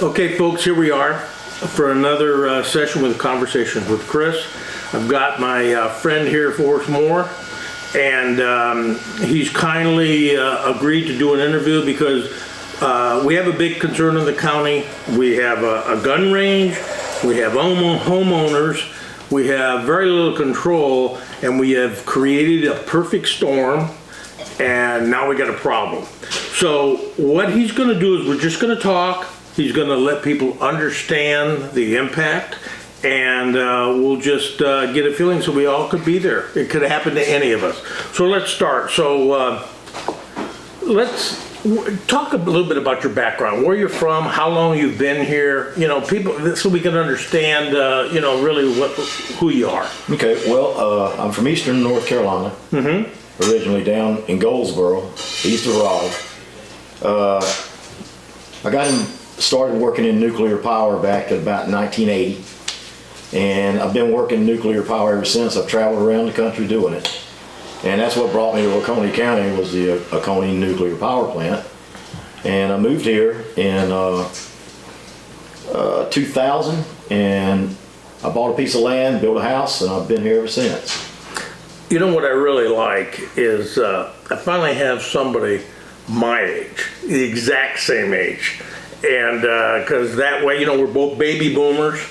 Okay, folks, here we are for another session with Conversations with Chris. I've got my friend here, Forest Moore, and he's kindly agreed to do an interview because we have a big concern in the county. We have a gun range, we have homeowners, we have very little control, and we have created a perfect storm, and now we got a problem. So what he's going to do is we're just going to talk. He's going to let people understand the impact, and we'll just get a feeling so we all could be there. It could happen to any of us. So let's start. So let's talk a little bit about your background, where you're from, how long you've been here, people, so we can understand, really who you are. Okay, well, I'm from Eastern North Carolina, originally down in Goldsboro, east of Raleigh. I got started working in nuclear power back in about 1980, and I've been working nuclear power ever since. I've traveled around the country doing it, and that's what brought me to Oconee County, was the Oconee nuclear power plant. And I moved here in 2000, and I bought a piece of land, built a house, and I've been here ever since. You know what I really like is I finally have somebody my age, the exact same age. And because that way, we're both baby boomers.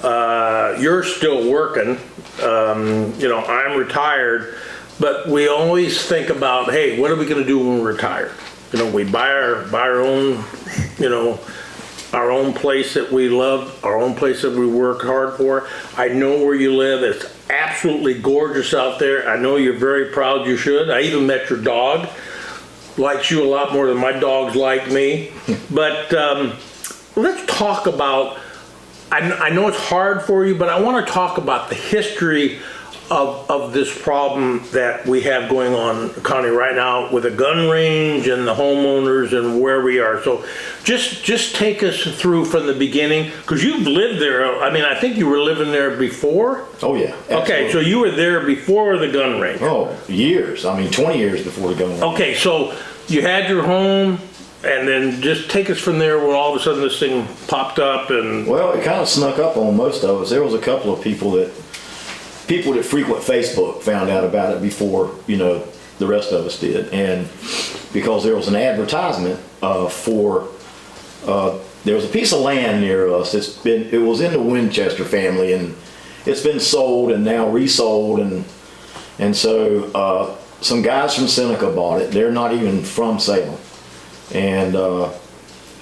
You're still working. I'm retired. But we always think about, hey, what are we going to do when we're retired? We buy our own, our own place that we love, our own place that we work hard for. I know where you live. It's absolutely gorgeous out there. I know you're very proud you should. I even met your dog. Likes you a lot more than my dogs like me. But let's talk about, I know it's hard for you, but I want to talk about the history of this problem that we have going on in the county right now with the gun range and the homeowners and where we are. So just take us through from the beginning, because you've lived there. I think you were living there before? Oh yeah, absolutely. Okay, so you were there before the gun range. Oh, years. 20 years before the gun range. Okay, so you had your home, and then just take us from there when all of a sudden this thing popped up. And well, it kind of snuck up on most of us. There was a couple of people that frequent Facebook found out about it before the rest of us did, and because there was an advertisement for there was a piece of land near us. It was in the Winchester family, and it's been sold and now resold, and so some guys from Seneca bought it. They're not even from Salem, and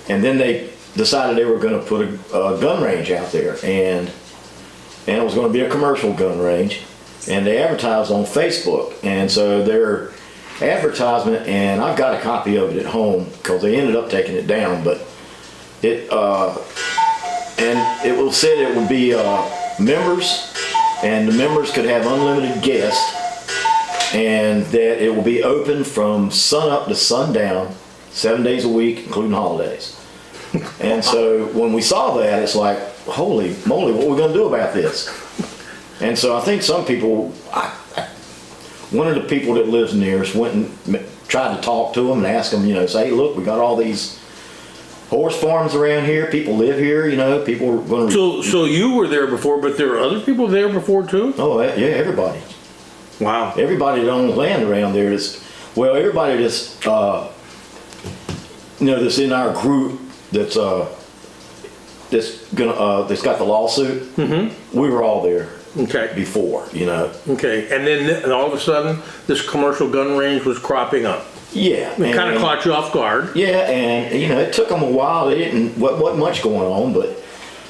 then they decided they were going to put a gun range out there, and it was going to be a commercial gun range, and they advertised on Facebook. And so their advertisement, and I've got a copy of it at home because they ended up taking it down, but it said it would be members, and the members could have unlimited guests, and that it will be open from sun up to sundown 7 days a week, including holidays. And so when we saw that, it's like, holy moly, what are we going to do about this? And so I think some people, one of the people that lives near us went and tried to talk to them and ask them, say, hey, look, we got all these horse farms around here. People live here, people are going to... So you were there before, but there were other people there before too? Oh, yeah, everybody. Wow. Everybody that owns land around there is, well, everybody that's, that's in our group that's got the lawsuit. We were all there. Okay. Before, Okay, and then all of a sudden, this commercial gun range was cropping up. Yeah. It kind of caught you off guard. Yeah, and it took them a while. They wasn't much going on, but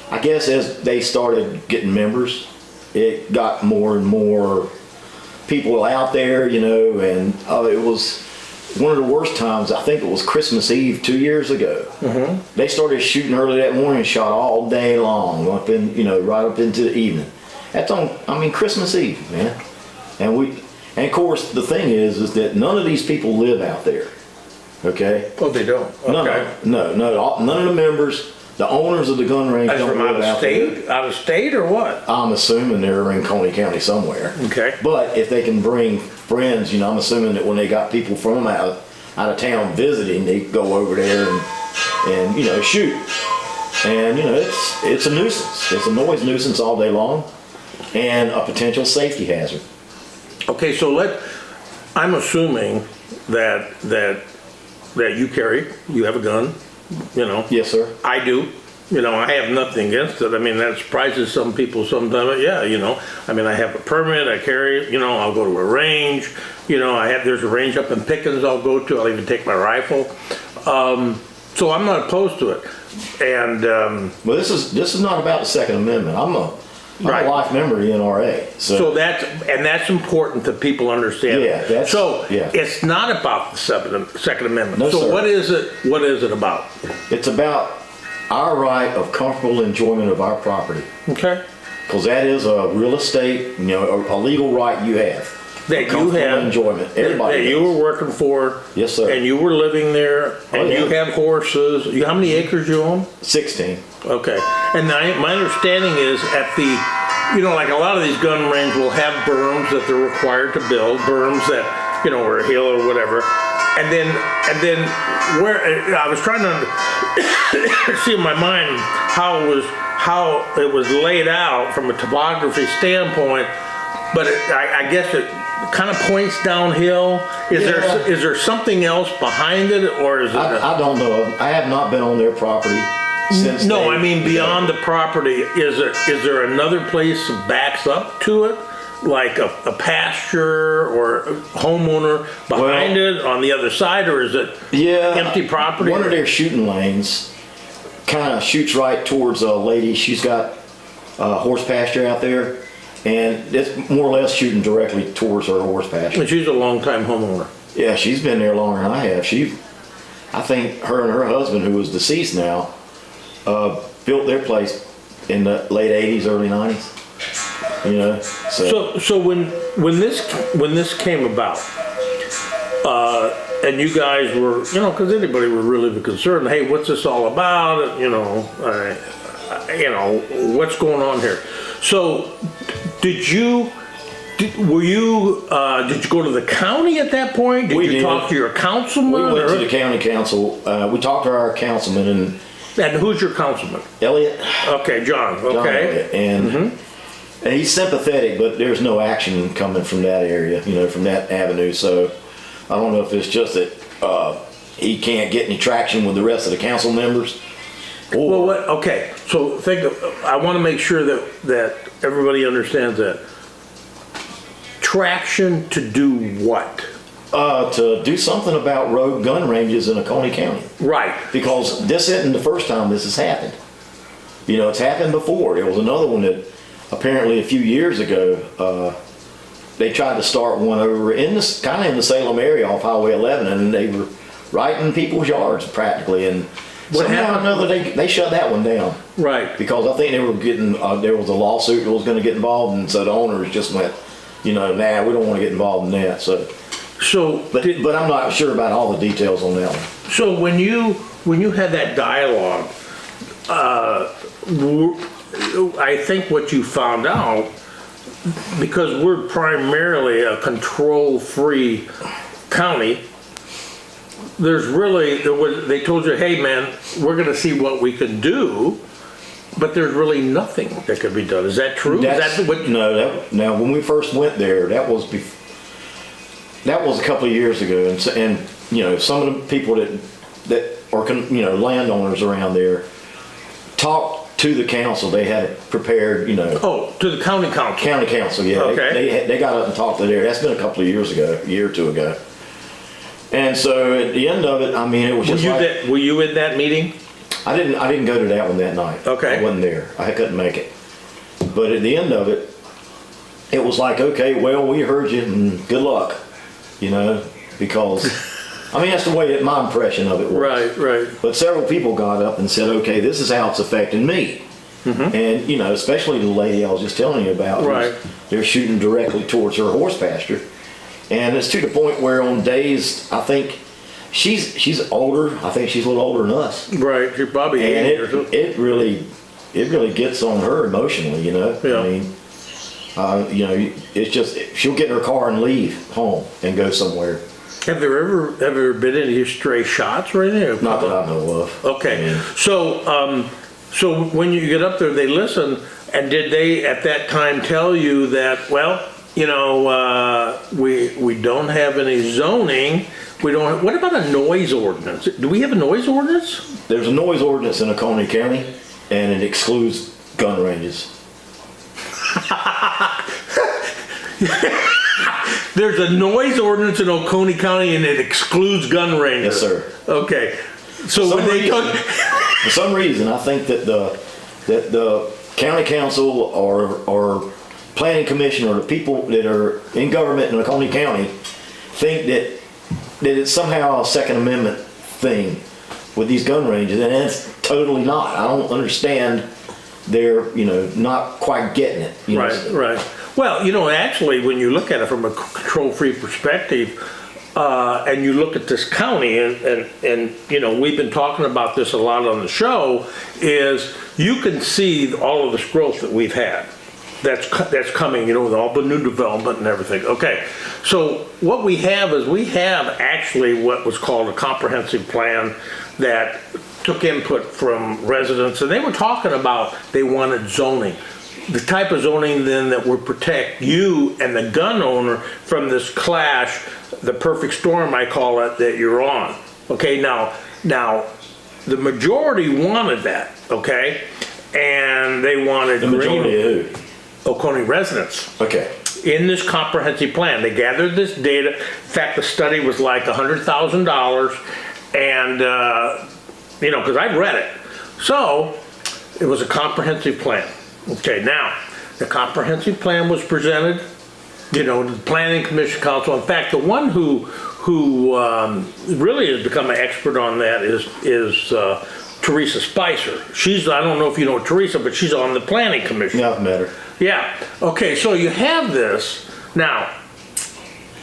I guess as they started getting members, it got more and more people out there, and it was one of the worst times. I think it was Christmas Eve 2 years ago. They started shooting early that morning and shot all day long, up in, right up into the evening. That's on, Christmas Eve, man. And of course, the thing is that none of these people live out there. Okay? Oh, they don't? Okay. No, none of the members, the owners of the gun range don't live out there. Out of state or what? I'm assuming they're in Oconee County somewhere. Okay. But if they can bring friends, I'm assuming that when they got people from out of town visiting, they go over there and shoot. And, you know, it's a nuisance. It's a noise nuisance all day long and a potential safety hazard. Okay, so I'm assuming that you have a gun, you know? Yes, sir. I do. You know, I have nothing against it. I mean, that surprises some people sometimes. But yeah, you know, I mean, I have a permit, I carry it, you know, I'll go to a range. You know, there's a range up in Pickens I'll go to. I'll even take my rifle. So I'm not opposed to it. And well, this is not about the Second Amendment. I'm a Right. life member of the NRA. so that's important that people understand. Yeah, it's not about the Second Amendment. No, so sir. what is it about? It's about our right of comfortable enjoyment of our property. Okay. Because that is a real estate, you know, a legal right you have. That you Comfortable have enjoyment. Everybody that you does. were working for. Yes, sir. And you were living there, and yeah. you have horses. How many acres you own? 16. Okay. And my understanding is you know, like a lot of these gun ranges will have berms that they're required to build, berms that, you know, or a hill or whatever. And then where I was trying to see in my mind how it was laid out from a topography standpoint, but I guess it kind of points downhill. Is there something else behind it, or is it? I don't know. I have not been on their property since. No, I mean beyond the property. Is there another place that backs up to it, like a pasture or a homeowner behind it on the other side, or is it empty property? One of their shooting lanes kind of shoots right towards a lady. She's got horse pasture out there, and it's more or less shooting directly towards her horse pasture. And she's a long-time homeowner. Yeah, she's been there longer than I have. I think her and her husband, who is deceased now, built their place in the late 80s, early 90s. You know, so when this came about, and you guys were, you know, because anybody would really be concerned. Hey, what's this all about? You know, what's going on here? So, did you go to the county at that point? Did you talk to your councilman? We went to the county council. We talked to our councilman and who's your councilman? Elliot. Okay, John. Okay. And he's sympathetic, but there's no action coming from that area, you know, from that avenue. So I don't know if it's just that he can't get any traction with the rest of the council members. Well, okay. So I want to make sure that everybody understands that. Traction to do what? To do something about road gun ranges in Oconee County. Right. Because this isn't the first time this has happened. You know, it's happened before. There was another one that apparently a few years ago, they tried to start one over in the Salem area off Highway 11, and they were right in people's yards practically. And somehow or another, they shut that one down. Right. Because I think they were getting, there was a lawsuit that was going to get involved, and so the owners just went, you know, nah, we don't want to get involved in that. But I'm not sure about all the details on that one. So when you had that dialogue, I think what you found out, because we're primarily a control-free county, they told you, hey man, we're going to see what we can do, but there's really nothing that could be done. Is that true? Now when we first went there, that was a couple of years ago, and you know, some of the people that are, you know, landowners around there talked to the council. They had it prepared, you know. Oh, to the county council. County council, yeah. Okay. They got up and talked to there. That's been a couple of years ago, a year or two ago. And so at the end of it, I mean, it was just were you in that meeting? I didn't go to that one that night. Okay. I wasn't there. I couldn't make it. But at the end of it, it was like, okay, well, we heard you and good luck, you know, because, I mean, that's the way my impression of it was. Right. But several people got up and said, okay, this is how it's affecting me. Mm-hmm. And, you know, especially the lady I was just telling you about. Right. They're shooting directly towards her horse pasture. And it's to the point where on days, I think, she's older. I think she's a little older than us. Right, you're probably 80 or something. It really gets on her emotionally, you know. Yeah. I mean, you know, it's just she'll get in her car and leave home and go somewhere. Have there ever been any stray shots or anything? Not that I know of. Okay, Yeah. so So when you get up there, they listen, and did they at that time tell you that, well, you know, we don't have any zoning, we don't, what about a noise ordinance? Do we have a noise ordinance? There's a noise ordinance in Oconee County, and it excludes gun ranges. There's a noise ordinance in Oconee County and it excludes gun ranges? Yes, sir. Okay. So when they took... For some reason, I think that the county council or planning commission or the people that are in government in Oconee County think that it's somehow a Second Amendment thing with these gun ranges, and it's totally not. I don't understand. They're, not quite getting it. Right. Well, actually, when you look at it from a control-free perspective, and you look at this county, and we've been talking about this a lot on the show, is you can see all of this growth that we've had. That's coming, with all the new development and everything. Okay, so what we have is actually what was called a comprehensive plan that took input from residents, and they were talking about they wanted zoning. The type of zoning then that would protect you and the gun owner from this clash, the perfect storm I call it, that you're on. Okay, now the majority wanted that, okay? And they wanted the majority of who? Oconee residents. Okay. In this comprehensive plan, they gathered this data. In fact, the study was like $100,000, and because I read it. So it was a comprehensive plan. Okay, now the comprehensive plan was presented, to the Planning Commission Council. In fact, the one who really has become an expert on that is Teresa Spicer. I don't know if you know Teresa, but she's on the Planning Commission. Yeah, I've met her. Yeah. Okay, so you have this. Now,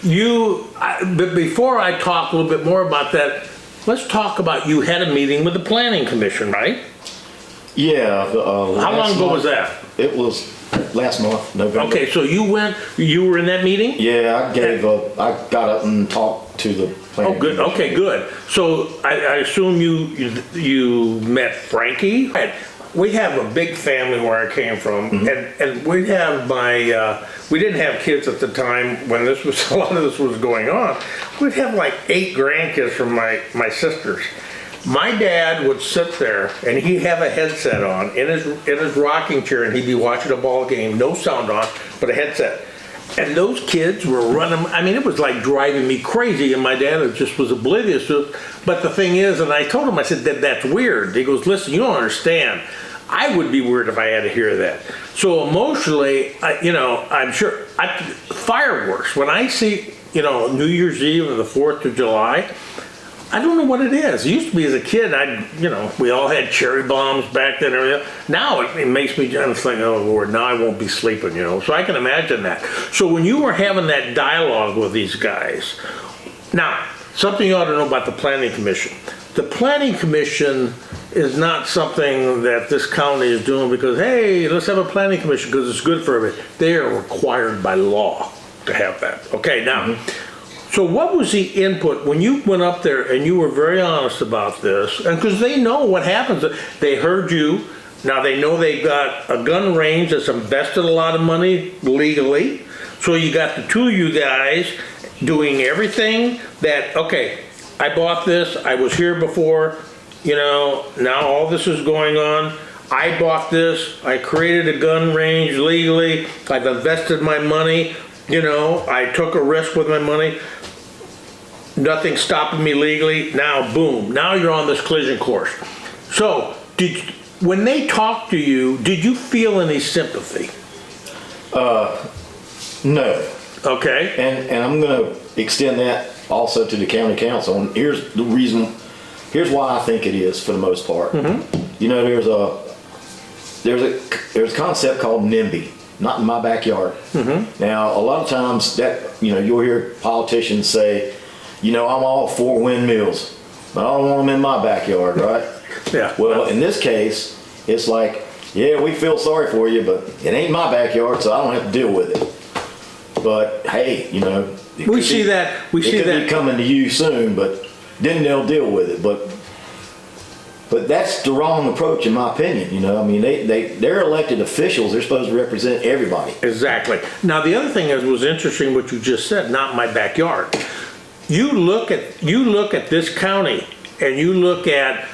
but before I talk a little bit more about that, let's talk about, you had a meeting with the Planning Commission, right? Yeah. How long ago was that? It was last month, November. Okay, so you were in that meeting? Yeah, I got up and talked to the planning. Oh, good. Okay, good. So I assume you met Frankie? We have a big family where I came from, and we didn't have kids at the time when a lot of this was going on. We'd have like 8 grandkids from my sisters. My dad would sit there and he'd have a headset on in his rocking chair, and he'd be watching a ball game, no sound on, but a headset. And those kids were running, it was like driving me crazy, and my dad just was oblivious to it. But the thing is, and I told him, I said, that's weird. He goes, listen, you don't understand. I would be weird if I had to hear that. So emotionally, I'm sure, fireworks, when I see, New Year's Eve or the 4th of July, I don't know what it is. It used to be as a kid, we all had cherry bombs back then and everything. Now it makes me just think, oh Lord, now I won't be sleeping, So I can imagine that. So when you were having that dialogue with these guys, now, something you ought to know about the Planning Commission. The Planning Commission is not something that this county is doing because, hey, let's have a Planning Commission because it's good for everybody. They are required by law to have that. Okay, now, so what was the input when you went up there and you were very honest about this? And because they know what happens. They heard you. Now they know they've got a gun range that's invested a lot of money legally. So you got the two of you guys doing everything that, okay, I bought this, I was here before, now all this is going on. I bought this, I created a gun range legally, I've invested my money, I took a risk with my money. Nothing's stopping me legally. Now, boom, now you're on this collision course. So, when they talked to you, did you feel any sympathy? No. Okay. And I'm going to extend that also to the county council. And here's why I think it is for the most part. There's a concept called NIMBY, not in my backyard. Now, a lot of times that, you'll hear politicians say, I'm all for windmills, but I don't want them in my backyard, right? Yeah. Well, in this case, it's like, yeah, we feel sorry for you, but it ain't my backyard, so I don't have to deal with it. But hey, we see that be coming to you soon, but then they'll deal with it. But But that's the wrong approach, in my opinion. You know, I mean, they're elected officials. They're supposed to represent everybody. Exactly. Now, the other thing was interesting what you just said, not my backyard. You look at this county and you look at,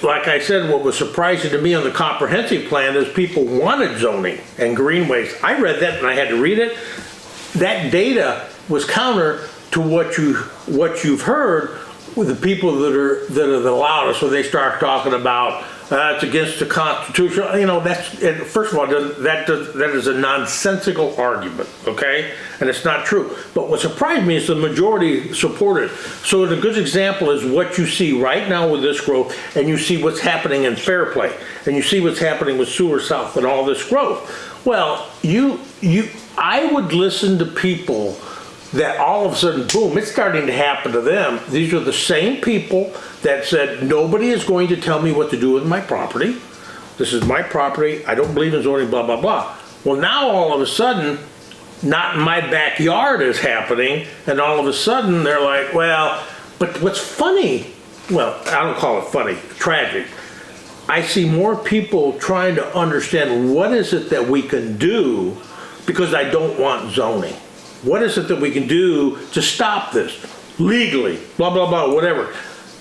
like I said, what was surprising to me on the comprehensive plan is people wanted zoning and greenways. I read that and I had to read it. That data was counter to what you've heard with the people that are the loudest, when they start talking about it's against the Constitution. You know, first of all, that is a nonsensical argument, okay? And it's not true. But what surprised me is the majority supported. So the good example is what you see right now with this growth, and you see what's happening in Fairplay, and you see what's happening with Sewer South and all this growth. Well, I would listen to people that all of a sudden, boom, it's starting to happen to them. These are the same people that said, nobody is going to tell me what to do with my property. This is my property. I don't believe in zoning, blah, blah, blah. Well, now all of a sudden, not in my backyard is happening. And all of a sudden they're like, well, but what's funny, well, I don't call it funny, tragic. I see more people trying to understand what is it that we can do because I don't want zoning. What is it that we can do to stop this legally, blah, blah, blah, whatever.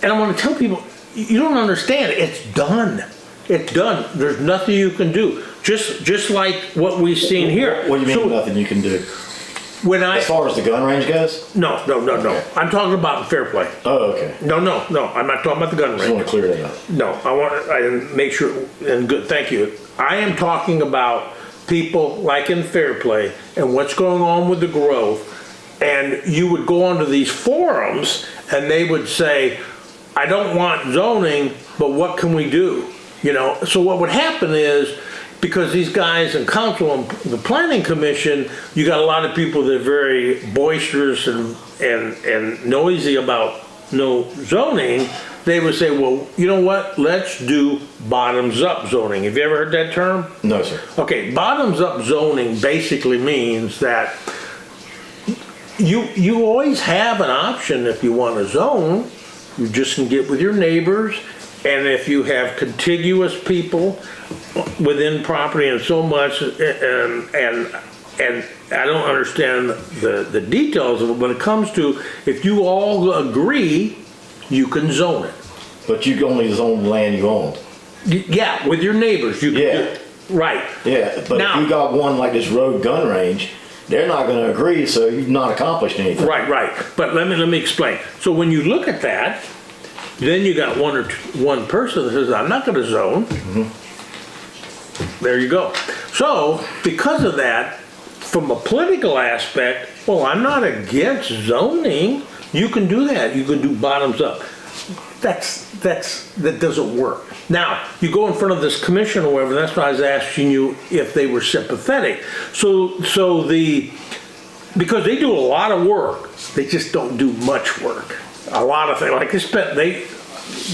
And I want to tell people, you don't understand, it's done. It's done. There's nothing you can do. Just like what we've seen here. What do you mean nothing you can do? As far as the gun range goes? No. Okay. I'm talking about Fairplay. Oh, okay. No, I'm not talking about the gun range. I just want to clear that up. No, I make sure, and good, thank you. I am talking about people like in Fairplay and what's going on with the growth. And you would go onto these forums and they would say, I don't want zoning, but what can we do? You know, so what would happen is, because these guys in council and the planning commission, you got a lot of people that are very boisterous and noisy about no zoning. They would say, well, you know what? Let's do bottoms up zoning. Have you ever heard that term? No, sir. Okay, bottoms up zoning basically means that you always have an option if you want to zone. You just can get with your neighbors, and if you have contiguous people within property and so much, and I don't understand the details of it when it comes to, if you all agree, you can zone it. But you can only zone the land you own. Yeah, with your neighbors, you can do it. Right. Yeah, but now, if you got one like this road gun range, they're not going to agree, so you've not accomplished anything. Right. But let me explain. So when you look at that, then you got one person that says, I'm not going to zone. Mm-hmm. There you go. So because of that, from a political aspect, well, I'm not against zoning. You can do that. You can do bottoms up. That doesn't work. Now, you go in front of this commission or whatever, that's why I was asking you if they were sympathetic. Because they do a lot of work, they just don't do much work. A lot of things, like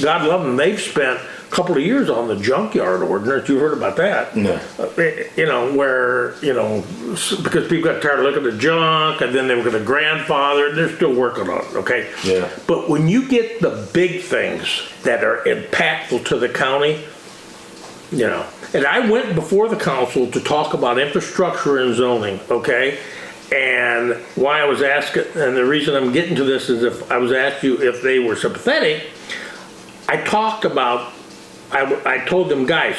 God love them, they've spent a couple of years on the junkyard ordinance. You heard about that? No. Because people got tired of looking at junk, and then they were going to grandfather, and they're still working on it, okay? Yeah. But when you get the big things that are impactful to the county, and I went before the council to talk about infrastructure and zoning, okay? And why I was asking, and the reason I'm getting to this is if I was asked you if they were sympathetic, I told them, guys,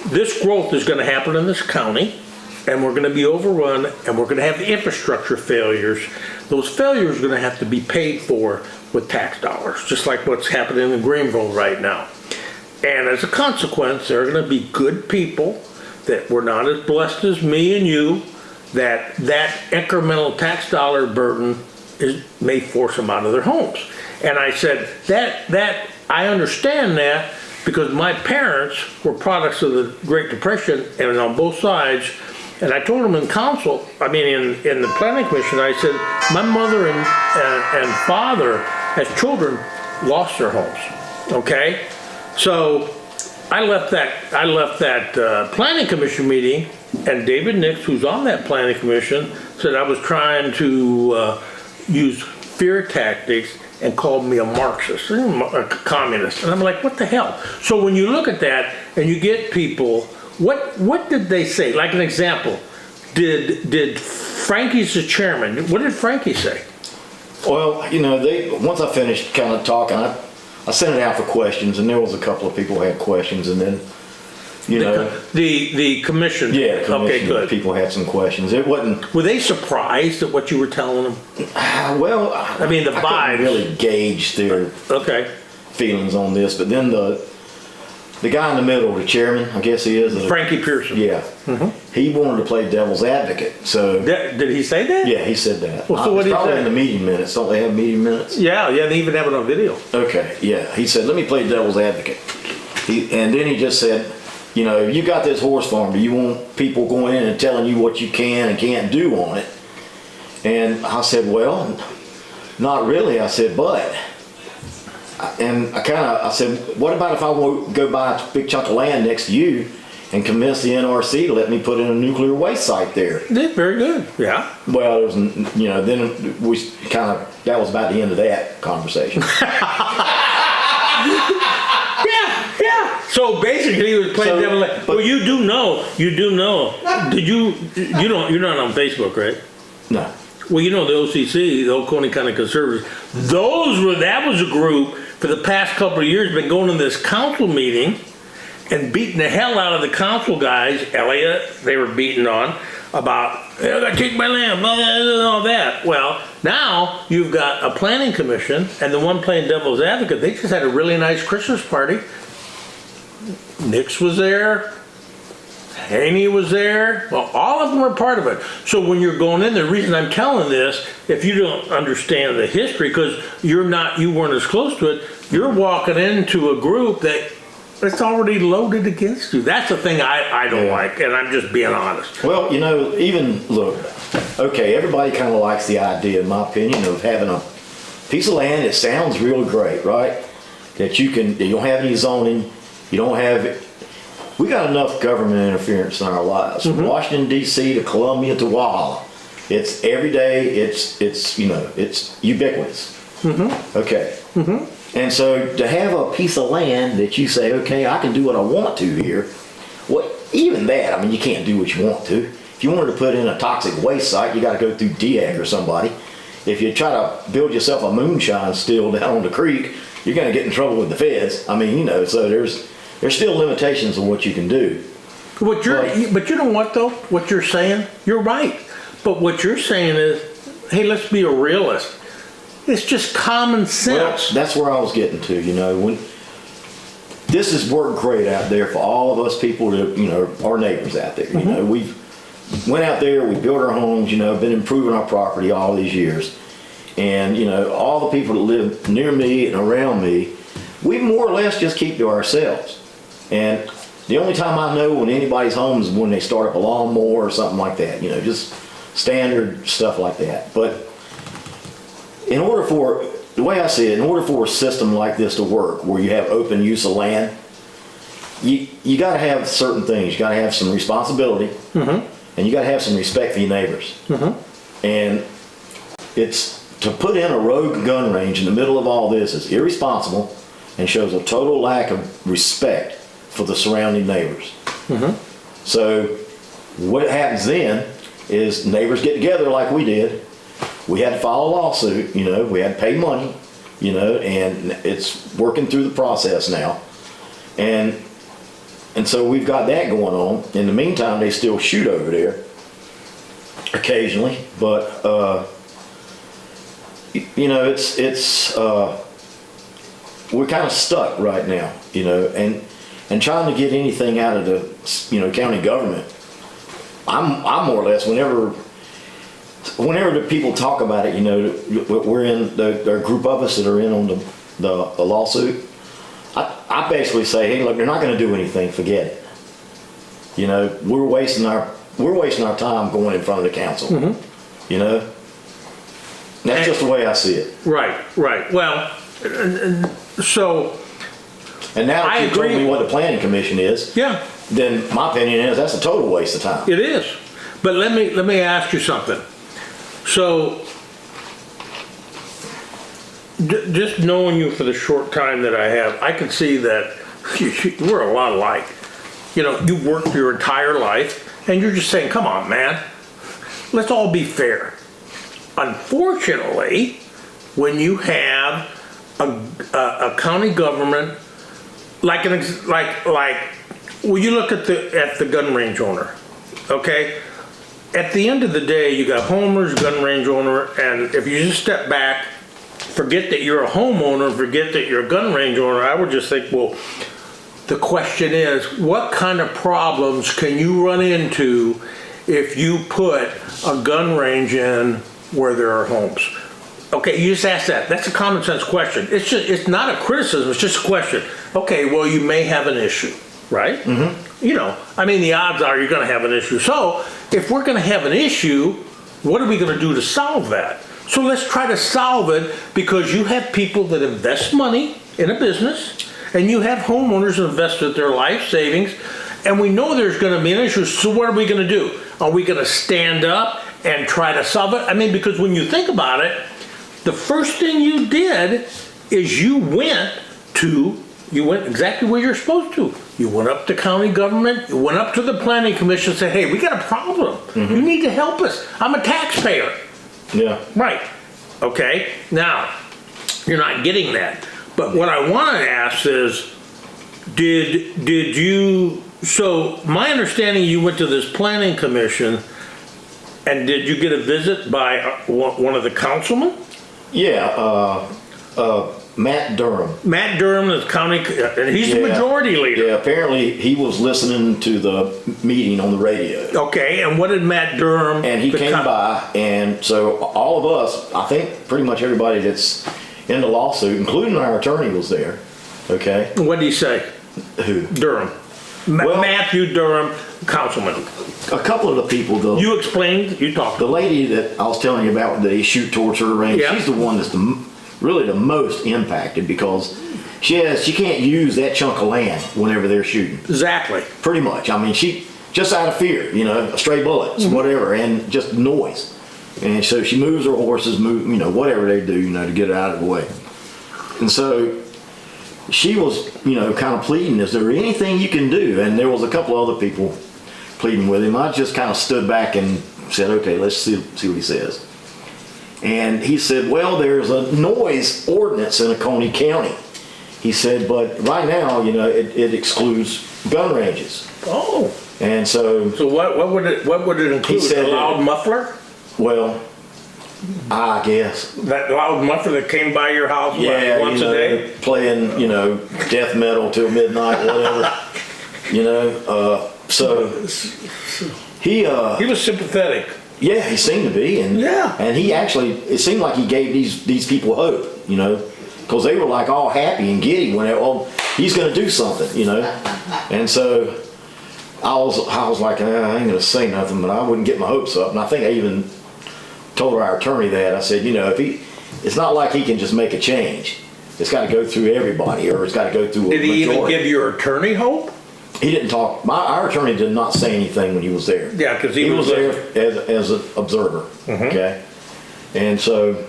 this growth is going to happen in this county, and we're going to be overrun, and we're going to have the infrastructure failures. Those failures are going to have to be paid for with tax dollars, just like what's happening in Greenville right now. And as a consequence, there are going to be good people that were not as blessed as me and you, that incremental tax dollar burden may force them out of their homes. And I said, that I understand that, because my parents were products of the Great Depression, and on both sides. And I told them in council, in the planning commission, I said, my mother and father, as children, lost their homes. Okay, so I left that planning commission meeting, and David Nix, who's on that planning commission, said I was trying to use fear tactics and called me a Marxist, a communist. And I'm like, what the hell? So when you look at that and you get people, what did they say? Like an example, did Frankie's the chairman, what did Frankie say? Well, you know, once I finished kind of talking, I sent it out for questions, and there was a couple of people who had questions, and then, the commission. Yeah, the commission, okay, good. people had some questions. It wasn't. Were they surprised at what you were telling them? Well, I mean, the I couldn't really gauge their feelings on this, but then the guy in the middle, the chairman, I guess he is. Frankie Pearson. Yeah. He wanted to play devil's advocate. So did he say that? Yeah, he said that. Well, so what did he probably say? In the meeting minutes. Don't they have meeting minutes? Yeah, they even have it on video. Okay, yeah. He said, let me play devil's advocate. And then he just said, you know, you got this horse farm. Do you want people going in and telling you what you can and can't do on it? And I said, well, not really. I said, but. And I said, what about if I go buy a big chunk of land next to you and convince the NRC to let me put in a nuclear waste site there? Yeah, very good. Yeah. Well, there was, then we that was about the end of that conversation. Yeah. So basically, he was playing devil. Well, you do know. Did you're not on Facebook, right? No. Well, you know the OCC, the Oconee County Conservatives. That was a group for the past couple of years been going to this council meeting and beating the hell out of the council guys. Elliott, they were beating on about I got to take my land, and all that. Well, now you've got a planning commission and the one playing devil's advocate. They just had a really nice Christmas party. Nix was there. Haney was there. Well, all of them were part of it. So when you're going in, the reason I'm telling this, if you don't understand the history, because you weren't as close to it, you're walking into a group that's already loaded against you. That's the thing I don't like, and I'm just being honest. Well, look, okay, everybody kind of likes the idea, in my opinion, of having a piece of land that sounds real great, right? That you don't have any zoning, we got enough government interference in our lives. From Washington, D.C. to Columbia to Walhalla. It's every day, it's ubiquitous. Okay. And so to have a piece of land that you say, okay, I can do what I want to here, even that, I mean, you can't do what you want to. If you wanted to put in a toxic waste site, you got to go through DEAC or somebody. If you try to build yourself a moonshine still down on the creek, you're going to get in trouble with the feds. I mean, so there's still limitations on what you can do. But you know what though? What you're saying, you're right. But what you're saying is, hey, let's be a realist. It's just common sense. Well, that's where I was getting to. When this has worked great out there for all of us people that our neighbors out there. We've went out there, we built our homes. Been improving our property all these years, and all the people that live near me and around me, we more or less just keep to ourselves. And the only time I know when anybody's home is when they start up a lawnmower or something like that, just standard stuff like that. But the way I see it, in order for a system like this to work, where you have open use of land, you got to have certain things. You got to have some responsibility, and you got to have some respect for your neighbors. And it's to put in a rogue gun range in the middle of all this is irresponsible and shows a total lack of respect for the surrounding neighbors. So what happens then is neighbors get together like we did. We had to file a lawsuit, we had to pay money, and it's working through the process now. And so we've got that going on. In the meantime, they still shoot over there occasionally, but we're kind of stuck right now, and trying to get anything out of the county government. I'm more or less whenever the people talk about it, we're in the group of us that are in on the lawsuit. I basically say, hey, look, they're not going to do anything. Forget it. We're wasting our time going in front of the council. That's just the way I see it. Right. Well, so. And now that you told me what the planning commission is, then my opinion is that's a total waste of time. It is. But let me ask you something. So just knowing you for the short time that I have, I can see that we're a lot alike. You know, you worked your entire life, and you're just saying, come on, man, let's all be fair. Unfortunately, when you have a county government, like well, you look at the gun range owner, okay? At the end of the day, you got homeowners, gun range owner, and if you just step back, forget that you're a homeowner, forget that you're a gun range owner, I would just think, well, the question is, what kind of problems can you run into if you put a gun range in where there are homes? Okay, you just ask that. That's a common sense question. It's not a criticism, it's just a question. Okay, well, you may have an issue, right? Mm-hmm. You know, I mean, the odds are you're gonna have an issue. So, if we're gonna have an issue, what are we gonna do to solve that? So let's try to solve it, because you have people that invest money in a business, and you have homeowners who invested their life savings, and we know there's gonna be an issue, so what are we gonna do? Are we gonna stand up and try to solve it? I mean, because when you think about it, the first thing you did is you went exactly where you're supposed to. You went up to county government, you went up to the planning commission and said, hey, we got a problem. Mm-hmm. You need to help us. I'm a taxpayer. Yeah. Right. Okay. Now, you're not getting that. But what I want to ask is, did you, so my understanding, you went to this planning commission, and did you get a visit by one of the councilmen? Yeah, Matt Durham. Matt Durham is county, and he's the majority leader. Yeah, apparently he was listening to the meeting on the radio. Okay, and what did Matt Durham? And he came by, and so all of us, I think pretty much everybody that's in the lawsuit, including our attorney, was there. Okay. What did he say? Who? Durham. Well, Matthew Durham, councilman. A couple of the people, though. You explained, you talked. The lady that I was telling you about that they shoot towards her range, she's the one that's really the most impacted, because she can't use that chunk of land whenever they're shooting. Exactly. Pretty much. I mean, she just out of fear, you know, stray bullets, whatever, and just noise. And so she moves her horses, whatever they do, to get it out of the way. And so she was, kind of pleading, is there anything you can do? And there was a couple other people pleading with him. I just kind of stood back and said, okay, let's see what he says. And he said, well, there's a noise ordinance in Oconee County. He said, but right now, it excludes gun ranges. Oh. And so what would it include? He said, a loud muffler? Well, I guess. That loud muffler that came by your house once a day? Playing, death metal till midnight, whatever. So he was sympathetic. Yeah, he seemed to be, and he actually, it seemed like he gave these people hope, because they were like all happy and giddy when he's going to do something, and so I was like, I ain't going to say nothing, but I wouldn't get my hopes up. And I think I even told our attorney that. I said, it's not like he can just make a change. It's got to go through everybody, or it's got to go through a majority. Did he even give your attorney hope? He didn't talk. Our attorney did not say anything when he was there. Yeah, because he was there as an observer. Mm-hmm. Okay, and so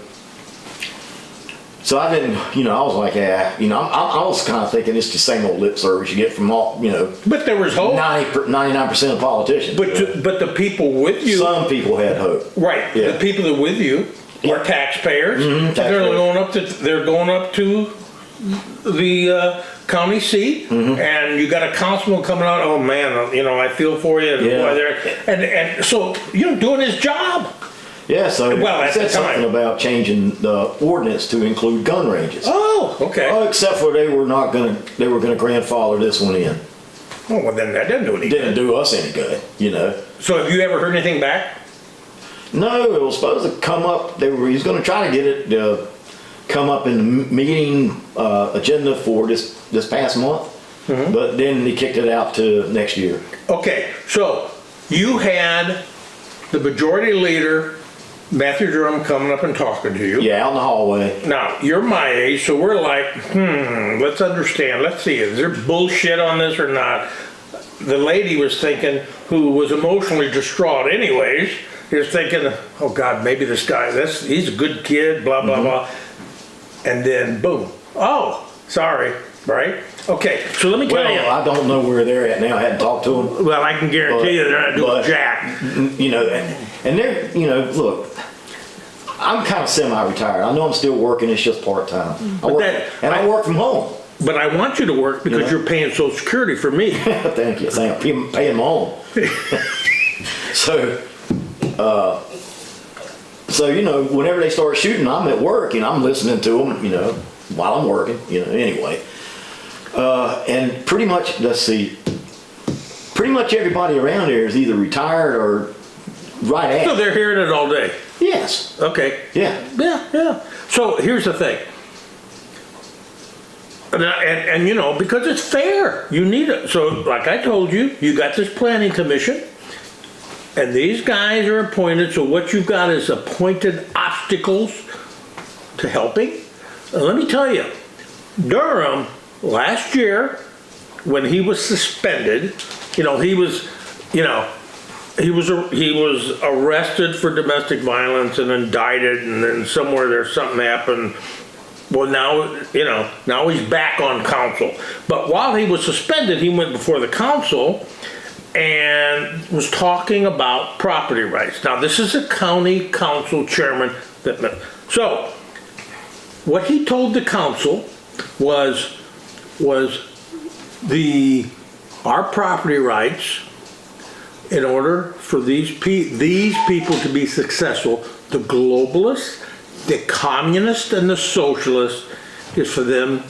I didn't. I was like, I was kind of thinking it's the same old lip service you get from all. But there was hope. 99% of politicians. But the people with you. Some people had hope. Right. Yeah. The people that with you are taxpayers. Mm-hmm, taxpayers. They're going up to the county seat, and you got a councilman coming out. Oh man, I feel for you. And so doing his job. Yeah. So I said something about changing the ordinance to include gun ranges. Oh, okay. Except for they were going to grandfather this one in. Oh, well then that didn't do anything. Didn't do us any good, So have you ever heard anything back? No, it was supposed to come up. He was going to try to get it to come up in the meeting agenda for this past month, but then he kicked it out to next year. Okay, so you had the majority leader, Matthew Durham, coming up and talking to you. Yeah, out in the hallway. Now, you're my age, so we're like, let's understand. Let's see, is there bullshit on this or not? The lady was thinking, who was emotionally distraught anyways, is thinking, oh God, maybe this guy, he's a good kid, blah, blah, blah. and then boom. Oh, sorry, right? Okay, so let me tell you. Well, I don't know where they're at now. I hadn't talked to them. Well, I can guarantee you they're not doing jack. You know, and they're, you know, look, I'm kind of semi-retired. I know I'm still working. It's just part-time. I work from home. But I want you to work because you're paying Social Security for me. Thank you. I'm paying my own. So, you know, whenever they start shooting, I'm at work and I'm listening to them, you know, while I'm working, you know, anyway. And pretty much, let's see, pretty much everybody around here is either retired or right at. So they're hearing it all day? Yes. Okay. Yeah. Yeah. So here's the thing. And you know, because it's fair, you need it. So like I told you, you got this planning commission and these guys are appointed. So what you've got is appointed obstacles to helping. And let me tell you, Durham last year, when he was suspended, you know, he was arrested for domestic violence and indicted, and then somewhere there's something happened. Well, now he's back on council. But while he was suspended, he went before the council and was talking about property rights. Now, this is a county council chairman. So, what he told the council was our property rights, in order for these people to be successful, the globalists, the communists, and the socialists, is for them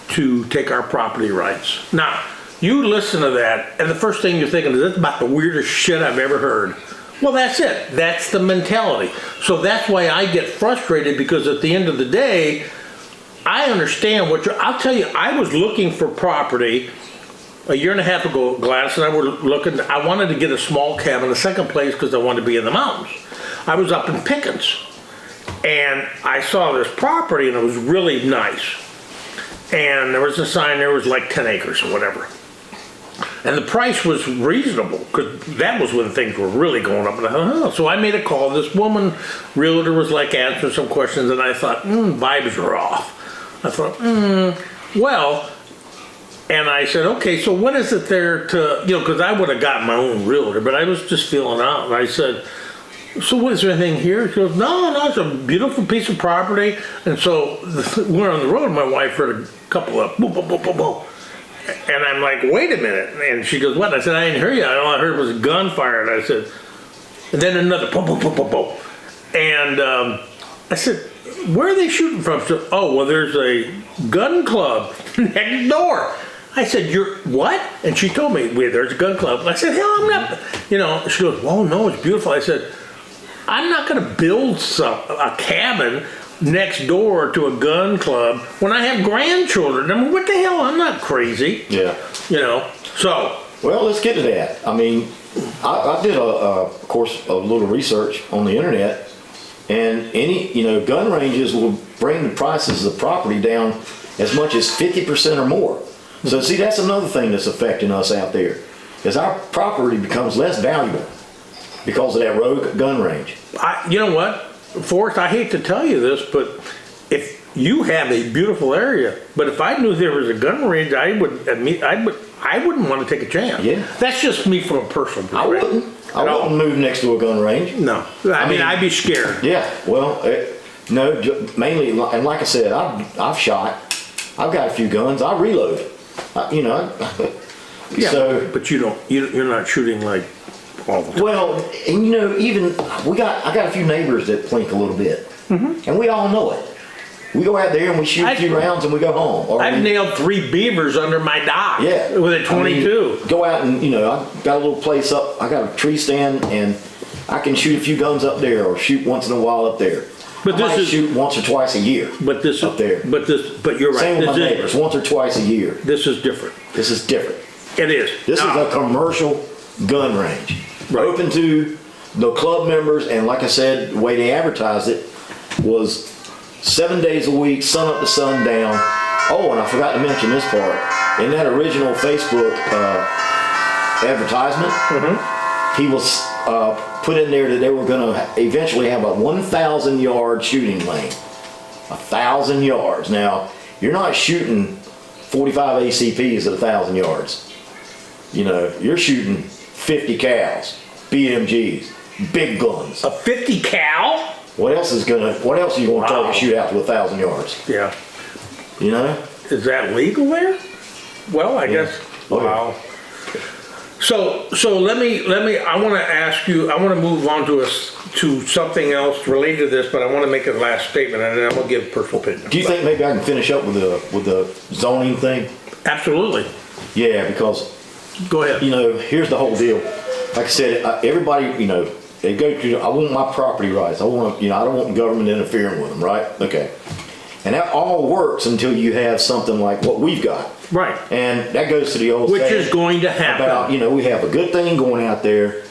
to take our property rights. Now, you listen to that, and the first thing you're thinking is, that's about the weirdest shit I've ever heard. Well, that's it. That's the mentality. So that's why I get frustrated, because at the end of the day, I understand I'll tell you, I was looking for property a year and a half ago. Gladys and I were looking. I wanted to get a small cabin, the second place, because I wanted to be in the mountains. I was up in Pickens, and I saw this property, and it was really nice. And there was a sign there, was like 10 acres or whatever. And the price was reasonable, because that was when things were really going up. And I thought, oh. So I made a call. This woman, realtor, was like answering some questions, and I thought, vibes are off. I thought, well, and I said, okay, so what is it there to, because I would have got my own realtor, but I was just feeling out. And I said, so what, is there anything here? She goes, no, it's a beautiful piece of property. And so we're on the road, my wife heard a couple of boom, boom, boom, boom, boom. And I'm like, wait a minute. And she goes, what? I said, I didn't hear you. All I heard was a gunfire. And I said, and then another boom, boom, boom, boom, boom. And I said, where are they shooting from? She said, oh, well, there's a gun club next door. I said, you're what? And she told me, there's a gun club. I said, hell, I'm not, she goes, oh, no, it's beautiful. I said, I'm not going to build a cabin next door to a gun club when I have grandchildren. I mean, what the hell? I'm not crazy. Yeah. So. Well, let's get to that. I mean, I did of course, a little research on the internet, and any, gun ranges will bring the prices of the property down as much as 50% or more. So see, that's another thing that's affecting us out there, is our property becomes less valuable because of that rogue gun range. You know what, Forrest, I hate to tell you this, but if you have a beautiful area, but if I knew there was a gun range, I wouldn't want to take a chance. Yeah. That's just me from a personal perspective. I wouldn't move next to a gun range. No. I mean, I'd be scared. Yeah, well, no, mainly, and like I said, I've shot. I've got a few guns. I reload. Yeah, so, but you're not shooting like all the time. Well, and even I got a few neighbors that plink a little bit, and we all know it. We go out there and we shoot a few rounds and we go home. I've nailed 3 beavers under my dock. Yeah, with a 22. Go out and I've got a little place up. I got a tree stand and I can shoot a few guns up there, or shoot once in a while up there. But I might shoot once or twice a year. But this up there. But you're right. Same with my neighbors, once or twice a year. This is different. This is different. It is. This is a commercial gun range, open to the club members, and like I said, the way they advertised it was 7 days a week, sun up to sundown. Oh, and I forgot to mention this part. In that original Facebook advertisement, he was put in there that they were going to eventually have a 1,000-yard shooting lane. 1,000 yards. Now, you're not shooting 45 ACPs at 1,000 yards. You know, you're shooting 50 cals, BMGs, big guns. A 50 cal? What else are you going to try to shoot out to 1,000 yards? Yeah. You know? Is that legal there? Well, I guess. Wow. So let me, I want to ask you, I want to move on to something else related to this, but I want to make a last statement and then I'm going to give a personal opinion. Do you think maybe I can finish up with the zoning thing? Absolutely. Yeah, because, Go ahead. you know, here's the whole deal. Like I said, everybody, you know, they go to, I want my property rights. I want to, you know, I don't want government interfering with them, right? Okay. And that all works until you have something like what we've got. Right. And that goes to the old Which saying is going to happen. about, you know, we have a good thing going out there,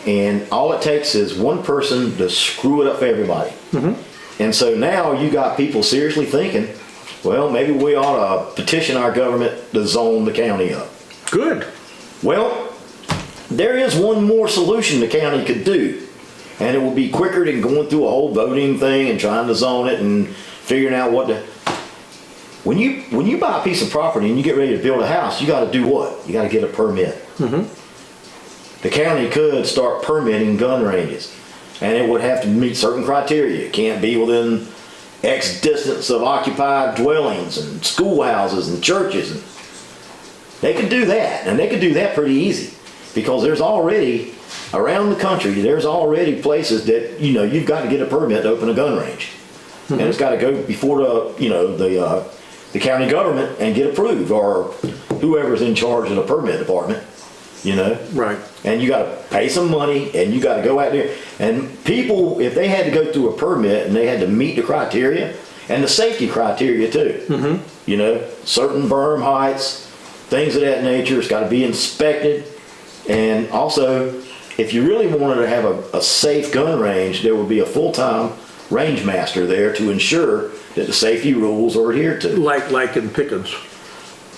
and all it takes is one person to screw it up for everybody. Mm-hmm. And so now you got people seriously thinking, well, maybe we ought to petition our government to zone the county up. Good. Well, there is one more solution the county could do, and it will be quicker than going through a whole voting thing and trying to zone it and figuring out what to. When you buy a piece of property and you get ready to build a house, you got to do what? You got to get a permit. Mm-hmm. The county could start permitting gun ranges, and it would have to meet certain criteria. It can't be within X distance of occupied dwellings and schoolhouses and churches. And they could do that, and they could do that pretty easy, because there's already, around the country, there's already places that, you know, you've got to get a permit to open a gun range. Mm-hmm. And it's got to go before the county government and get approved, or whoever's in charge of the permit department, you know? Right. And you got to pay some money, and you got to go out there. And people, if they had to go through a permit and they had to meet the criteria, and the safety criteria too, mm-hmm. you know, certain berm heights, things of that nature, it's got to be inspected. And also, if you really wanted to have a safe gun range, there would be a full-time range master there to ensure that the safety rules are adhered to. Like in Pickens.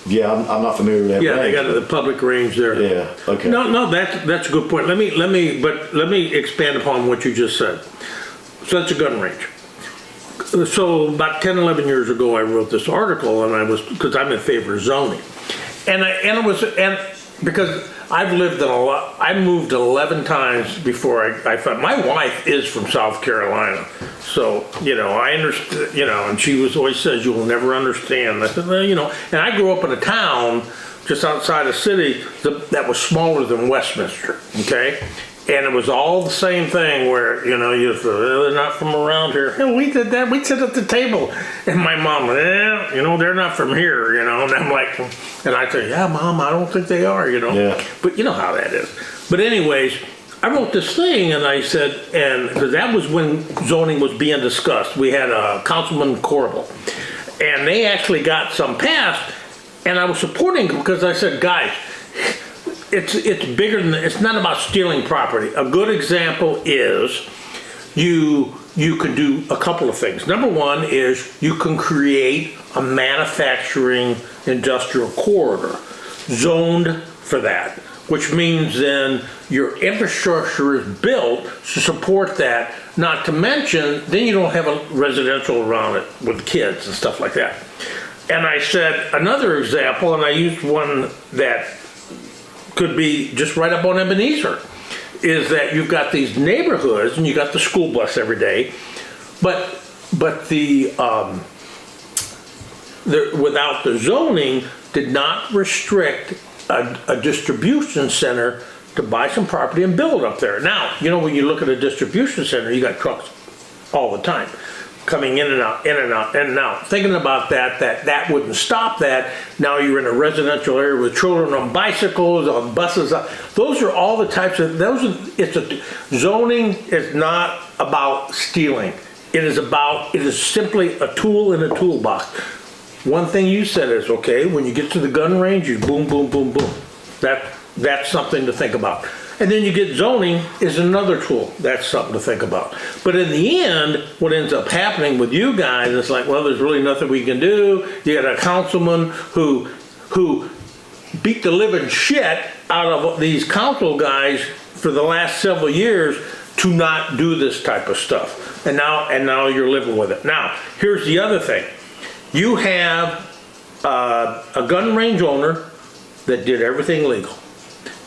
Yeah, I'm not familiar with that. Yeah, range, they got the public range there. Yeah, okay. No, that's a good point. Let me expand upon what you just said. So that's a gun range. So about 10, 11 years ago, I wrote this article, and because I'm in favor of zoning, and because I've lived in I moved 11 times before I found, my wife is from South Carolina. So, you know, I understand, you know, and she always says, you'll never understand. I said, well, you know, and I grew up in a town just outside a city that was smaller than Westminster, okay? And it was all the same thing where, you know, they're not from around here. And we did that. We'd sit at the table. And my mom, you know, they're not from here, you know. And I'm like, and I say, yeah, Mom, I don't think they are, you know. Yeah. But you know how that is. But anyways, I wrote this thing and I said, and because that was when zoning was being discussed. We had Councilman Corbel. And they actually got some passed. And I was supporting them because I said, guys, it's bigger than, it's not about stealing property. A good example is you can do a couple of things. Number one is you can create a manufacturing industrial corridor zoned for that, which means then your infrastructure is built to support that. Not to mention, then you don't have a residential around it with kids and stuff like that. And I said another example, and I used one that could be just right up on Ebenezer, is that you've got these neighborhoods and you got the school bus every day, but the without the zoning did not restrict a distribution center to buy some property and build up there. Now, you know, when you look at a distribution center, you got trucks all the time coming in and out, in and out, in and out. Thinking about that wouldn't stop that. Now you're in a residential area with children on bicycles, on buses. Those are all the types of, zoning is not about stealing. It is simply a tool in a toolbox. One thing you said is, okay, when you get to the gun range, you boom, boom, boom, boom. That's something to think about. And then you get zoning is another tool. That's something to think about. But in the end, what ends up happening with you guys, it's like, well, there's really nothing we can do. You got a councilman who beat the living shit out of these council guys for the last several years to not do this type of stuff. And now you're living with it. Now, here's the other thing. You have a gun range owner that did everything legal.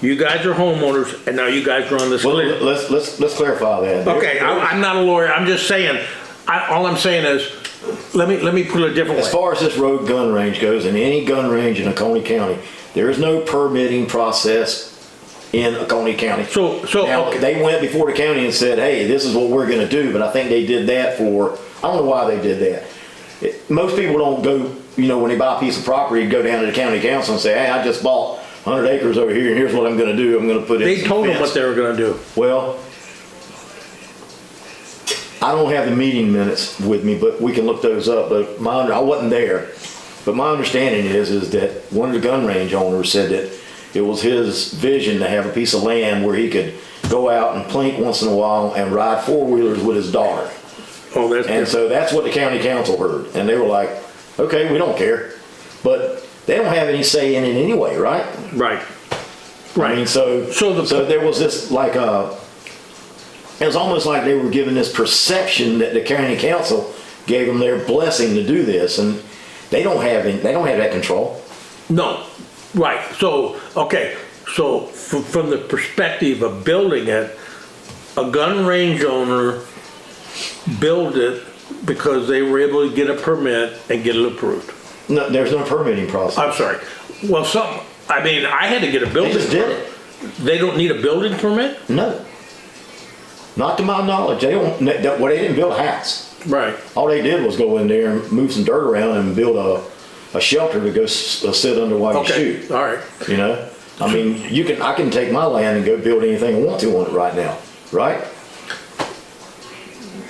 You guys are homeowners, and now you guys are on this. Well, let's clarify that. Okay, I'm not a lawyer. I'm just saying. All I'm saying is, let me put it a different way. As far as this road gun range goes, in any gun range in Oconee County, there is no permitting process in Oconee County. So now, okay. They went before the county and said, "Hey, this is what we're going to do." But I think they did that for, I don't know why they did that. Most people don't go, when they buy a piece of property, go down to the county council and say, "Hey, I just bought 100 acres over here, and here's what I'm going to do. I'm going to put in." They told them what they were going to do. Well, I don't have the meeting minutes with me, but we can look those up. But I wasn't there. But my understanding is that one of the gun range owners said that it was his vision to have a piece of land where he could go out and plink once in a while and ride four-wheelers with his daughter. Oh, that's and so that's what the county council heard. And they were like, okay, we don't care. But they don't have any say in it anyway, right? Right. I mean, so there was this it was almost like they were given this perception that the county council gave them their blessing to do this, and they don't have that control. No, right. So okay. So from the perspective of building it, a gun range owner built it because they were able to get a permit and get it approved. No, there's no permitting process. I'm sorry. Well, I had to get a building They just did it. They don't need a building permit? No. Not to my knowledge. They didn't build a house. Right. All they did was go in there and move some dirt around and build a shelter to go sit under while you shoot. All right. I mean, I can take my land and go build anything I want to on it right now, right?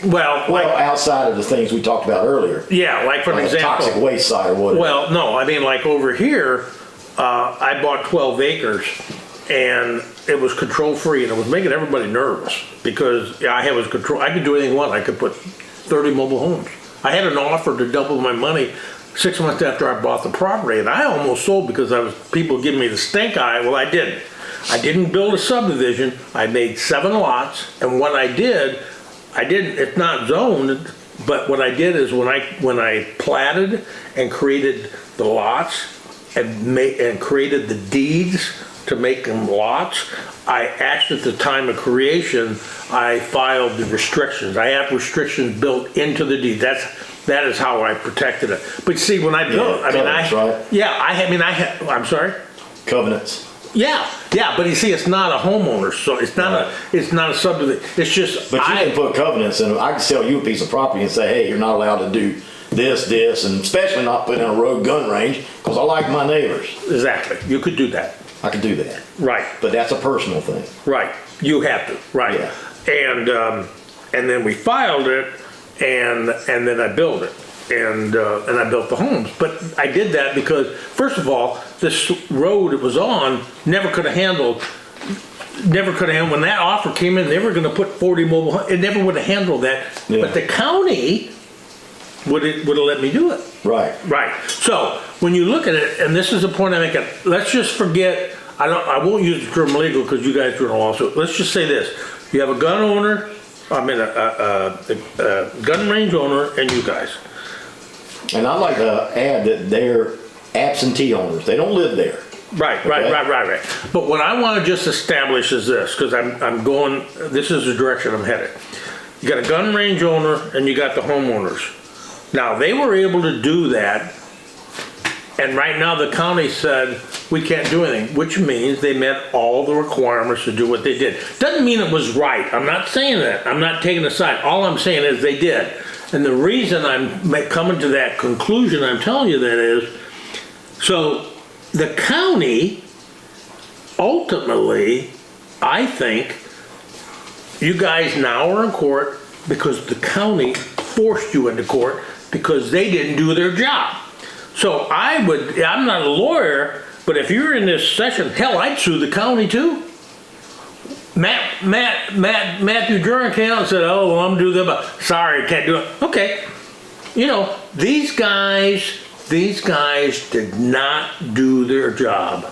Well, outside of the things we talked about earlier. Yeah, like for example. Toxic waste side or whatever. Well, no, I mean like over here, I bought 12 acres and it was control free and it was making everybody nervous because I was control. I could do anything I want. I could put 30 mobile homes. I had an offer to double my money 6 months after I bought the property, and I almost sold because people giving me the stink eye. Well, I didn't. I didn't build a subdivision. I made 7 lots, and what I did, it's not zoned, but what I did is when I platted and created the lots and created the deeds to make them lots, I actually, at the time of creation, I filed the restrictions. I have restrictions built into the deed. That is how I protected it. But see, when I built, I'm sorry? Covenants. Yeah, but you see, it's not a homeowner, so it's not a subdivision. It's just. But you can put covenants in. I can sell you a piece of property and say, hey, you're not allowed to do this, and especially not put in a road gun range because I like my neighbors. Exactly, you could do that. I could do that. Right. But that's a personal thing. Right, you have to. Right. Yeah. And then we filed it, and then I built it. And I built the homes. But I did that because, first of all, this road it was on never could have handled, when that offer came in, they were going to put 40 mobile homes. It never would have handled that. Yeah. But the county would have let me do it. Right. Right. So when you look at it, and this is the point I'm making, let's just forget, I won't use the term legal because you guys are in a lawsuit. Let's just say this. You have a gun owner, a gun range owner, and you guys. And I'd like to add that they're absentee owners. They don't live there. Right. But what I want to just establish is this, because this is the direction I'm headed. You got a gun range owner and you got the homeowners. Now, they were able to do that, and right now the county said, we can't do anything, which means they met all the requirements to do what they did. Doesn't mean it was right. I'm not saying that. I'm not taking a side. All I'm saying is they did. And the reason I'm coming to that conclusion, I'm telling you that is, so the county, ultimately, I think, you guys now are in court because the county forced you into court because they didn't do their job. So I'm not a lawyer, but if you're in this session, hell, I'd sue the county too. Matthew Duran came out and said, oh, well, I'm doing that, but sorry, I can't do it. Okay. These guys did not do their job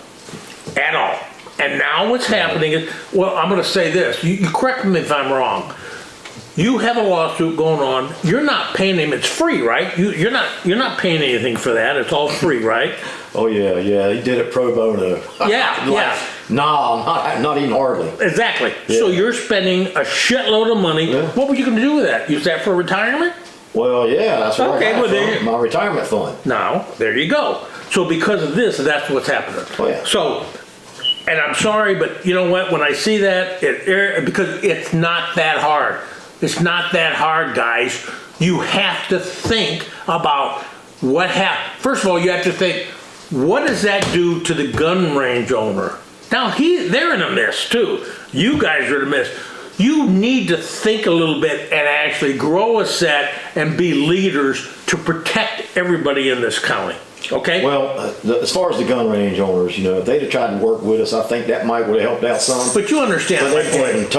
at all. And now what's happening is, well, I'm going to say this. You correct me if I'm wrong. You have a lawsuit going on. You're not paying him. It's free, right? You're not paying anything for that. It's all free, right? Oh yeah, he did it pro bono. Yeah. No, not even hardly. Exactly. Yeah. So you're spending a shitload of money. Yeah. What were you going to do with that? Use that for retirement? Well, yeah, that's what Okay, I got well, from my retirement fund. Now, there you go. So because of this, that's what's happening. Oh, yeah. So, and I'm sorry, but you know what? When I see that, because it's not that hard. It's not that hard, guys. You have to think about what happened. First of all, you have to think, what does that do to the gun range owner? Now, they're in a mess too. You guys are in a mess. You need to think a little bit and actually grow a set and be leaders to protect everybody in this county. Okay? Well, as far as the gun range owners, if they'd have tried to work with us, I think that might would have helped out some. But you understand But my they've been point.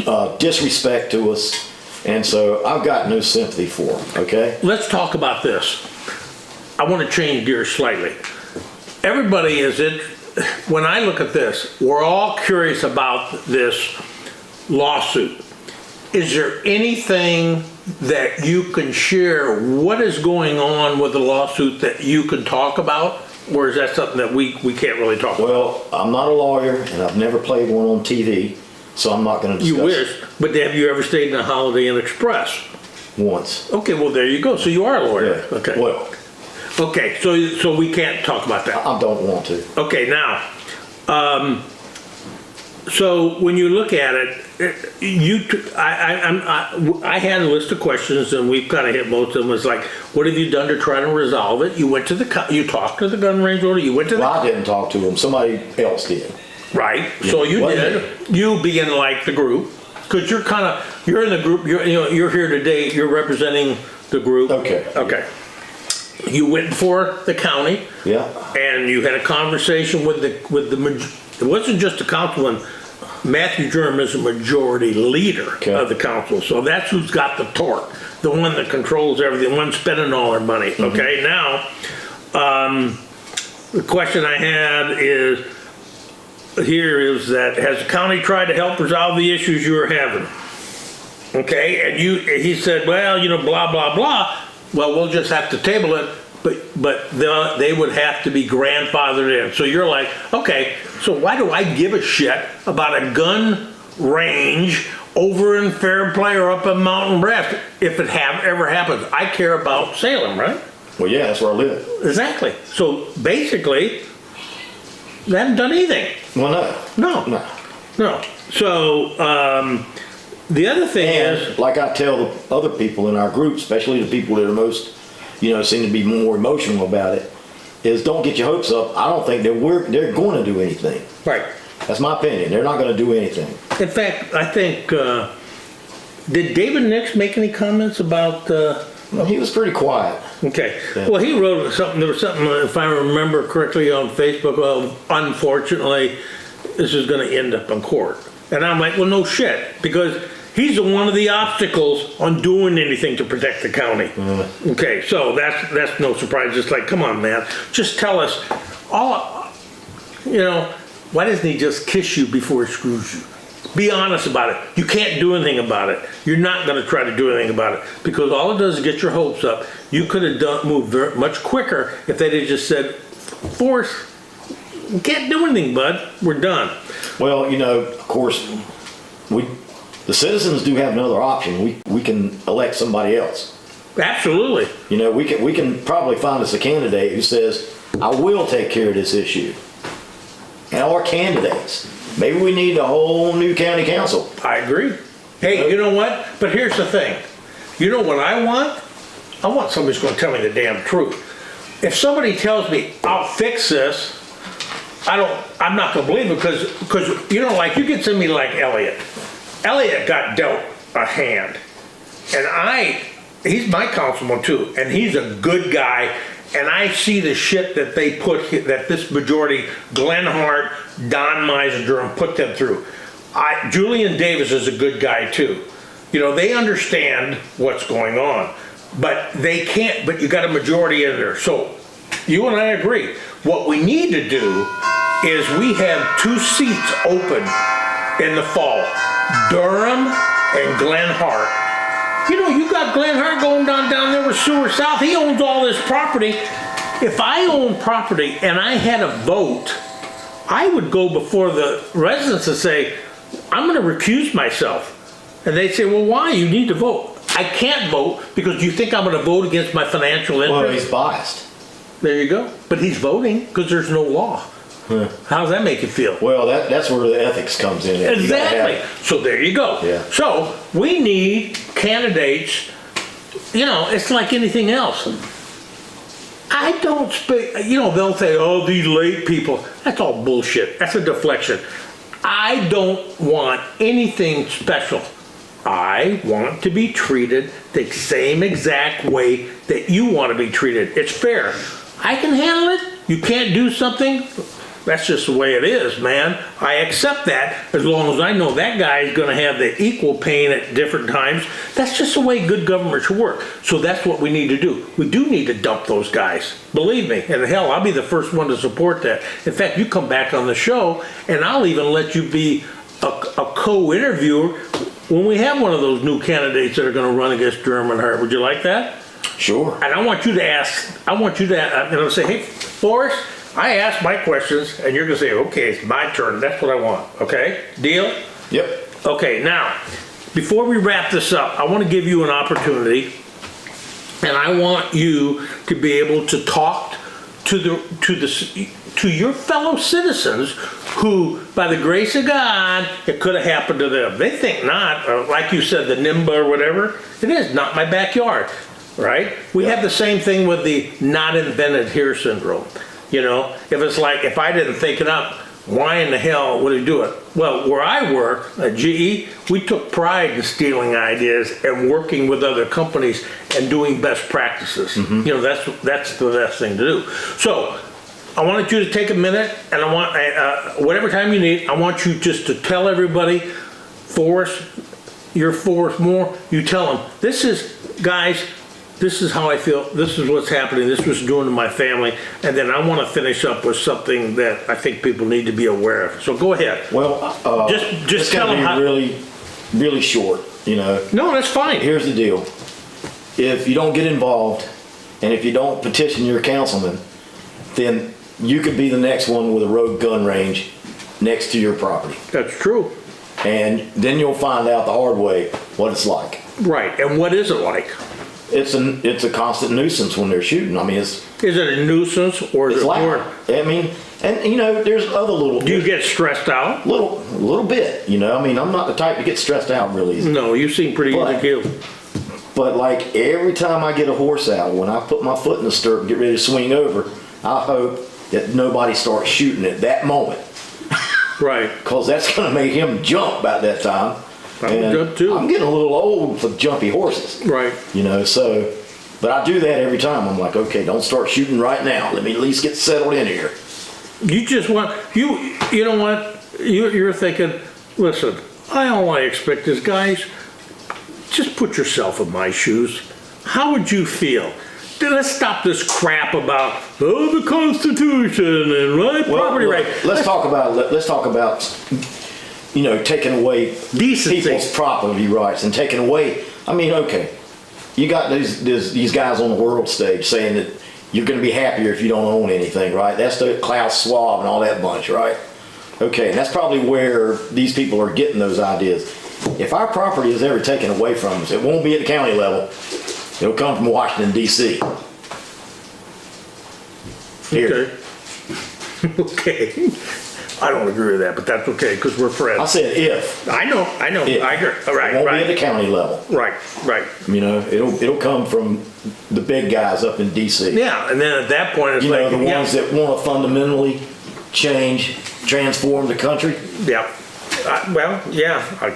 total disrespect to us, and so I've got no sympathy for them. Okay. Let's talk about this. I want to change gears slightly. Everybody when I look at this, we're all curious about this lawsuit. Is there anything that you can share? What is going on with the lawsuit that you can talk about? Or is that something that we can't really talk about? Well, I'm not a lawyer, and I've never played one on TV, so I'm not going to discuss You wish, but have you ever stayed in a Holiday Inn Express? once. Okay, well, there you go. So you are a lawyer. Yeah. Okay. Well, Okay, so we can't talk about that. I don't want to. Okay, now, so when you look at it, I had a list of questions, and we've kind of hit most of them. It's like, what have you done to try to resolve it? You went to you talked to the gun range owner. You went to Well, I didn't talk to them. Somebody else did. right. So you Wasn't did. You being like the group, because you're in the group. You're here today. You're representing the group. Okay. Okay. You went for the county. Yeah. And you had a conversation with it wasn't just the councilman. Matthew Germ is a majority leader of the council, so that's who's got the torque, the one that controls everything, the one spending all our money. Okay, now, the question I had is that has the county tried to help resolve the issues you are having? Okay, and he said, well, blah, blah, blah. Well, we'll just have to table it, but they would have to be grandfathered in. So you're like, okay, so why do I give a shit about a gun range over in Fairplay or up in Mountain Rest if it ever happens? I care about Salem, right? Well, yeah, that's where I live. Exactly. So basically, they haven't done anything. Well, No. So the other thing is, and like I tell the other people in our group, especially the people that are most, seem to be more emotional about it, is don't get your hopes up. I don't think they're going to do anything. right. That's my opinion. They're not going to do anything. In fact, I think, did David Nix make any comments about, He was pretty quiet. okay. Yeah. Well, he wrote something, there was something, if I remember correctly on Facebook, well, unfortunately, this is gonna end up in court. And I'm like, well, no shit, because he's one of the obstacles on doing anything to protect the county. Okay, so that's no surprise. It's like, come on, man, just tell us why doesn't he just kiss you before he screws you? Be honest about it. You can't do anything about it. You're not going to try to do anything about it because all it does is get your hopes up. You could have moved much quicker if they'd have just said, Forrest, we can't do anything, bud. We're done. Well, of course, the citizens do have another option. We can elect somebody else. Absolutely. We can probably find us a candidate who says, I will take care of this issue. And our candidates. Maybe we need a whole new county council. I agree. Hey, you know what? But here's the thing. You know what I want? I want somebody who's going to tell me the damn truth. If somebody tells me, I'll fix this, I'm not going to believe it because like you can send me like Elliot. Elliot got dealt a hand. And he's my councilman too, and he's a good guy. And I see the shit that they that this majority, Glenn Hart, Don Meisner, put them through. Julian Davis is a good guy too. They understand what's going on, but they can't, but you got a majority in there. So you and I agree. What we need to do is we have 2 seats open in the fall, Durham and Glenn Hart. You know, you got Glenn Hart going down there with Sewer South. He owns all this property. If I owned property and I had a vote, I would go before the residents and say, I'm going to recuse myself. And they'd say, well, why? You need to vote. I can't vote because you think I'm going to vote against my financial interest. Well, he's biased. There you go. But he's voting because there's no law. Huh. How does that make you feel? Well, that's where the ethics comes in. Exactly. So there you go. Yeah. So we need candidates. You know, it's like anything else. I don't speak, you know, they'll say, oh, these late people. That's all bullshit. That's a deflection. I don't want anything special. I want to be treated the same exact way that you want to be treated. It's fair. I can handle it. You can't do something. That's just the way it is, man. I accept that as long as I know that guy is going to have the equal pain at different times. That's just the way good government should work. So that's what we need to do. We do need to dump those guys. Believe me. And hell, I'll be the first one to support that. In fact, you come back on the show and I'll even let you be a co-interviewer when we have one of those new candidates that are going to run against Durham and Hart. Would you like that? Sure. And I want you to ask, and I'll say, hey, Forrest, I ask my questions, and you're going to say, okay, it's my turn. That's what I want. Okay? Deal? Yep. Okay, now, before we wrap this up, I want to give you an opportunity, and I want you to be able to talk to your fellow citizens who, by the grace of God, it could have happened to them. They think not. Like you said, the NIMBA or whatever, it is not my backyard, right? We have the same thing with the not invented here syndrome. You know, if it's like, if I didn't think it up, why in the hell would he do it? Well, where I work at GE, we took pride in stealing ideas and working with other companies and doing best practices. You know, that's the best thing to do. So I wanted you to take a minute, and I want, whatever time you need, I want you just to tell everybody, Forrest, you're Forrest Moore, you tell them, this is, guys, this is how I feel, this is what's happening, this was doing to my family, and then I want to finish up with something that I think people need to be aware of. So go ahead. Well, just tell them how. Really, really short, you know. No, that's fine. Here's the deal. If you don't get involved, and if you don't petition your councilman, then you could be the next one with a rogue gun range next to your property. That's true. And then you'll find out the hard way what it's like. Right, and what is it like? It's a constant nuisance when they're shooting. I mean, Is it a nuisance or is it's it loud. more? I mean, and you know, there's other little. Do you get stressed out? Little bit, you know. I mean, I'm not the type to get stressed out real easy. No, you seem pretty easy to kill. But like every time I get a horse out, when I put my foot in the stirrup and get ready to swing over, I hope that nobody starts shooting at that moment. Right. Because that's going to make him jump about that time. I would jump too. I'm getting a little old for jumpy horses. Right. You know, so, but I do that every time. I'm like, okay, don't start shooting right now. Let me at least get settled in here. You just want, you know what? You're thinking, listen, all I expect is, guys, just put yourself in my shoes. How would you feel? Let's stop this crap about, oh, the Constitution and property right. Let's talk about, you know, taking away Decency. people's property rights and taking away. I mean, okay, you got these guys on the world stage saying that you're going to be happier if you don't own anything, right? That's the Klaus Schwab and all that bunch, right? Okay, and that's probably where these people are getting those ideas. If our property is ever taken away from us, it won't be at the county level. It'll come from Washington, D.C. Here. Okay. Okay. I don't agree with that, but that's okay, because we're friends. I said if. I know. If. I agree. All right, It won't right. be at the county level. Right. You know, it'll come from the big guys up in D.C. Yeah, and then at that point, it's You like, know, the ones that want to fundamentally transform the country. Yeah. Well, yeah, I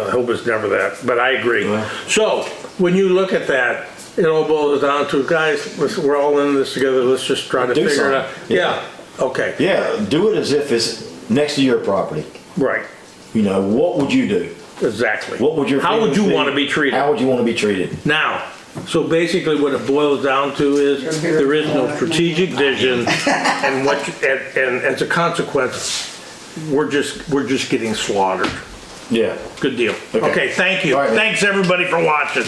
hope it's never that, but I agree. Yeah. So, when you look at that, it all boils down to, guys, we're all in this together, let's just try to Do figure it out. something. Yeah, okay, Yeah, do it as if it's next to your property. right, You know, what would you do? exactly. What would your How would you feelings want to be treated? How would you want to be treated? Now, so basically what it boils down to is, there is no strategic vision, and as a consequence, we're just getting slaughtered. Yeah. Good deal. Okay. Okay, thank you. All right, man. Thanks everybody for watching.